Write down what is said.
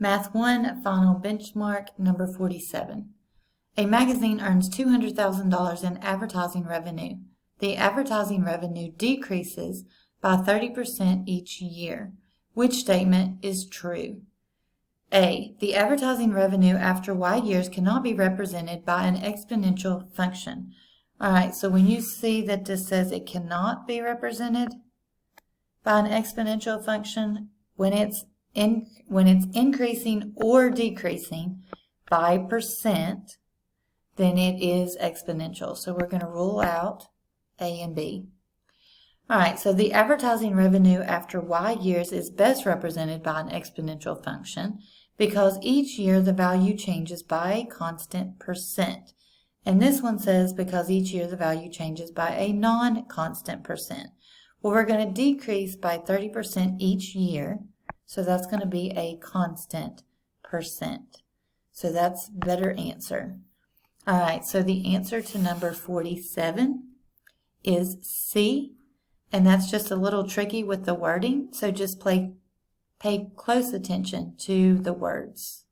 Math 1 Final Benchmark number 47. A magazine earns $200,000 in advertising revenue. The advertising revenue decreases by 30% each year. Which statement is true? A. The advertising revenue after Y years cannot be represented by an exponential function. All right, so when you see that this says it cannot be represented by an exponential function, when it's increasing or decreasing by percent, then it is exponential. So we're going to rule out A and B. All right, so the advertising revenue after Y years is best represented by an exponential function because each year the value changes by a constant percent. And this one says because each year the value changes by a non-constant percent. Well, we're going to decrease by 30% each year, so that's going to be a constant percent. So that's a better answer. All right, so the answer to number 47 is C. And that's just a little tricky with the wording, so just pay close attention to the words.